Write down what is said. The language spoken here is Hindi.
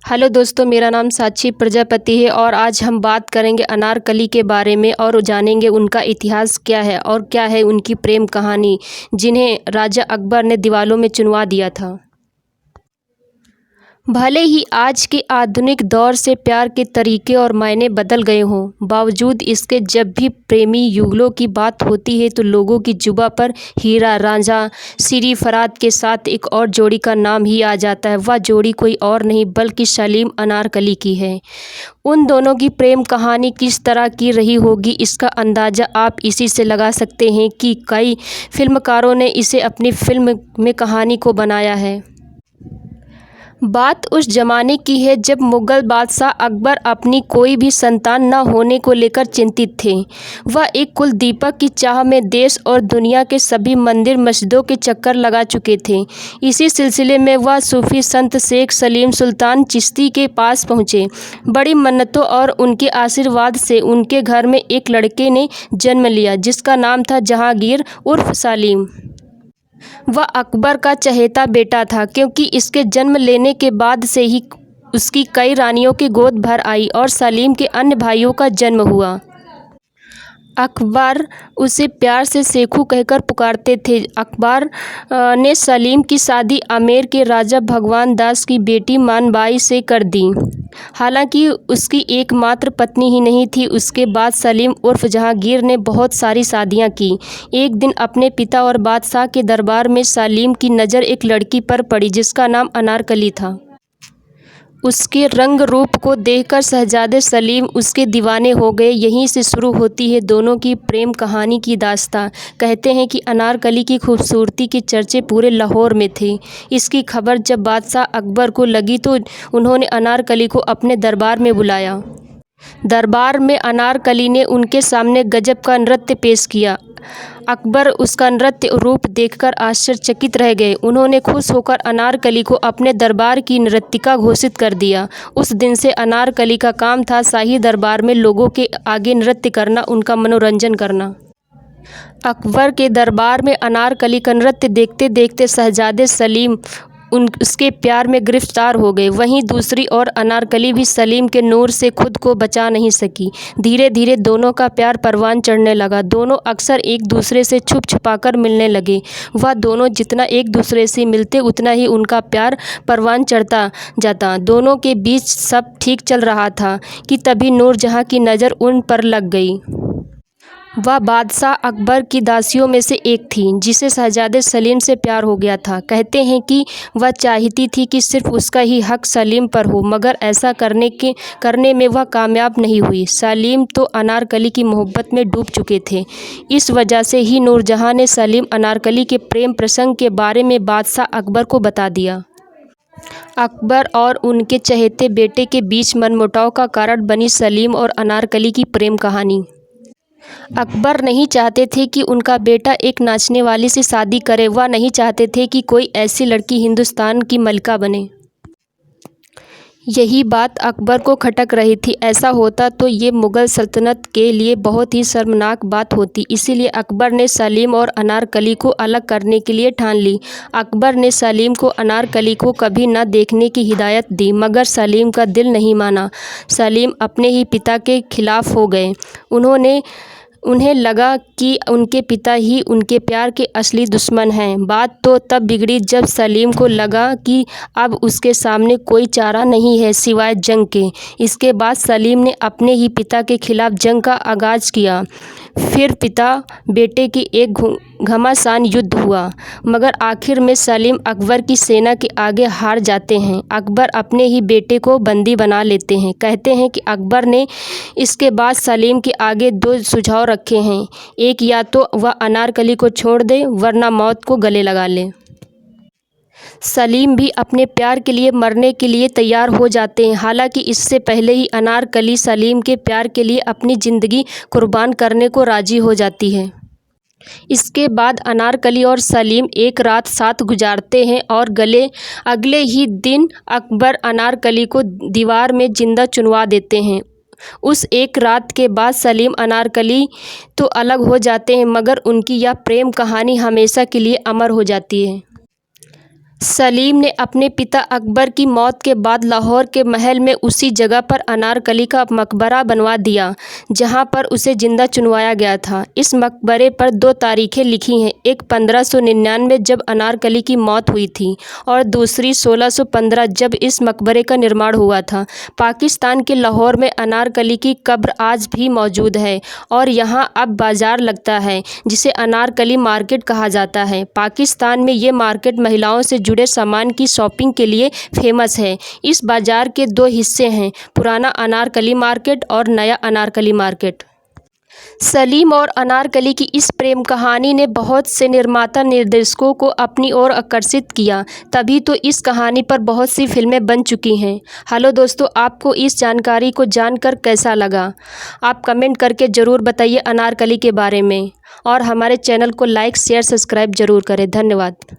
हेलो दोस्तों, मेरा नाम साक्षी प्रजापति है और आज हम बात करेंगे अनारकली के बारे में और जानेंगे उनका इतिहास क्या है और क्या है उनकी प्रेम कहानी जिन्हें राजा अकबर ने दीवालों में चुनवा दिया था। भले ही आज के आधुनिक दौर से प्यार के तरीके और मायने बदल गए हों, बावजूद इसके जब भी प्रेमी युगलों की बात होती है तो लोगों की जुबां पर हीरा रांझा सरफराज के साथ एक और जोड़ी का नाम ही आ जाता है। वह जोड़ी कोई और नहीं बल्कि सलीम अनारकली की है। उन दोनों की प्रेम कहानी किस तरह की रही होगी, इसका अंदाज़ा आप इसी से लगा सकते हैं कि कई फिल्मकारों ने इसे अपनी फिल्म में कहानी को बनाया है। बात उस ज़माने की है जब मुग़ल बादशाह अकबर अपनी कोई भी संतान न होने को लेकर चिंतित थे। वह एक कुल दीपक की चाह में देश और दुनिया के सभी मंदिर मस्जिदों के चक्कर लगा चुके थे। इसी सिलसिले में वह सूफ़ी संत शेख सलीम सुल्तान चिश्ती के पास पहुँचे। बड़ी मन्नतों और उनके आशीर्वाद से उनके घर में एक लड़के ने जन्म लिया जिसका नाम था जहांगीर उर्फ सलीम। वह अकबर का चहेता बेटा था क्योंकि इसके जन्म लेने के बाद से ही उसकी कई रानियों की गोद भर आई और सलीम के अन्य भाइयों का जन्म हुआ। अकबर उसे प्यार से शेखू कहकर पुकारते थे। अकबर ने सलीम की शादी आमेर के राजा भगवान दास की बेटी मानबाई से कर दी। हालांकि उसकी एकमात्र पत्नी ही नहीं थी। उसके बाद सलीम उर्फ जहांगीर ने बहुत सारी शादियां की। एक दिन अपने पिता और बादशाह के दरबार में सलीम की नज़र एक लड़की पर पड़ी जिसका नाम अनारकली था। उसके रंग रूप को देखकर शहजादे सलीम उसके दीवाने हो गए। यहीं से शुरू होती है दोनों की प्रेम कहानी की दास्तां। कहते हैं कि अनारकली की खूबसूरती के चर्चे पूरे लाहौर में थे। इसकी खबर जब बादशाह अकबर को लगी तो उन्होंने अनारकली को अपने दरबार में बुलाया। दरबार में अनारकली ने उनके सामने गजब का नृत्य पेश किया। अकबर उसका नृत्य रूप देखकर आश्चर्यचकित रह गए। उन्होंने खुश होकर अनारकली को अपने दरबार की नर्तिका घोषित कर दिया। उस दिन से अनारकली का काम था शाही दरबार में लोगों के आगे नृत्य करना, उनका मनोरंजन करना। अकबर के दरबार में अनारकली का नृत्य देखते देखते शहजादे सलीम उसके प्यार में गिरफ्तार हो गए। वहीं दूसरी ओर अनारकली भी सलीम के नूर से खुद को बचा नहीं सकी। धीरे धीरे दोनों का प्यार परवान चढ़ने लगा। दोनों अक्सर एक दूसरे से छुप छुपाकर मिलने लगे। वह दोनों जितना एक दूसरे से मिलते उतना ही उनका प्यार परवान चढ़ता जाता। दोनों के बीच सब ठीक चल रहा था कि तभी नूरजहां की नज़र उन पर लग गई। वह बादशाह अकबर की दासियों में से एक थी जिसे शहजादे सलीम से प्यार हो गया था। कहते हैं कि वह चाहती थी कि सिर्फ उसका ही हक सलीम पर हो, मगर ऐसा करने में वह कामयाब नहीं हुई। सलीम तो अनारकली की मोहब्बत में डूब चुके थे। इस वजह से ही नूरजहां ने सलीम अनारकली के प्रेम प्रसंग के बारे में बादशाह अकबर को बता दिया। अकबर और उनके चहेते बेटे के बीच मनमुटाव का कारण बनी सलीम और अनारकली की प्रेम कहानी। अकबर नहीं चाहते थे कि उनका बेटा एक नाचने वाली से शादी करे। वह नहीं चाहते थे कि कोई ऐसी लड़की हिंदुस्तान की मलिका बने। यही बात अकबर को खटक रही थी। ऐसा होता तो ये मुग़ल सल्तनत के लिए बहुत ही शर्मनाक बात होती। इसीलिए अकबर ने सलीम और अनारकली को अलग करने के लिए ठान ली। अकबर ने सलीम को अनारकली को कभी न देखने की हिदायत दी, मगर सलीम का दिल नहीं माना। सलीम अपने ही पिता के खिलाफ हो गए। उन्हें लगा कि उनके पिता ही उनके प्यार के असली दुश्मन हैं। बात तो तब बिगड़ी जब सलीम को लगा कि अब उसके सामने कोई चारा नहीं है सिवाय जंग के। इसके बाद सलीम ने अपने ही पिता के खिलाफ जंग का आगाज़ किया। फिर पिता बेटे की एक घमासान युद्ध हुआ, मगर आखिर में सलीम अकबर की सेना के आगे हार जाते हैं। अकबर अपने ही बेटे को बंदी बना लेते हैं। कहते हैं कि अकबर ने इसके बाद सलीम के आगे दो सुझाव रखे हैं। एक, या तो वह अनारकली को छोड़ दे वरना मौत को गले लगा ले। सलीम भी अपने प्यार के लिए मरने के लिए तैयार हो जाते हैं। हालांकि इससे पहले ही अनारकली सलीम के प्यार के लिए अपनी ज़िंदगी कुर्बान करने को राज़ी हो जाती है। इसके बाद अनारकली और सलीम एक रात साथ गुजारते हैं और अगले ही दिन अकबर अनारकली को दीवार में जिंदा चुनवा देते हैं। उस एक रात के बाद सलीम अनारकली तो अलग हो जाते हैं, मगर उनकी यह प्रेम कहानी हमेशा के लिए अमर हो जाती है। सलीम ने अपने पिता अकबर की मौत के बाद लाहौर के महल में उसी जगह पर अनारकली का मकबरा बनवा दिया जहां पर उसे जिंदा चुनवाया गया था। इस मकबरे पर 2 तारीखें लिखी हैं, एक 1599 जब अनारकली की मौत हुई थी और दूसरी 1615 जब इस मकबरे का निर्माण हुआ था। पाकिस्तान के लाहौर में अनारकली की कब्र आज भी मौजूद है और यहां अब बाज़ार लगता है जिसे अनारकली मार्केट कहा जाता है। पाकिस्तान में ये मार्केट महिलाओं से जुड़े सामान की शॉपिंग के लिए फेमस है। इस बाज़ार के 2 हिस्से हैं, पुराना अनारकली मार्केट और नया अनारकली मार्केट। सलीम और अनारकली की इस प्रेम कहानी ने बहुत से निर्माता निर्देशकों को अपनी ओर आकर्षित किया, तभी तो इस कहानी पर बहुत सी फिल्में बन चुकी हैं। हेलो दोस्तों, आपको इस जानकारी को जानकर कैसा लगा? आप कमेंट करके ज़रूर बताइए अनारकली के बारे में और हमारे चैनल को लाइक शेयर सब्सक्राइब ज़रूर करें। धन्यवाद।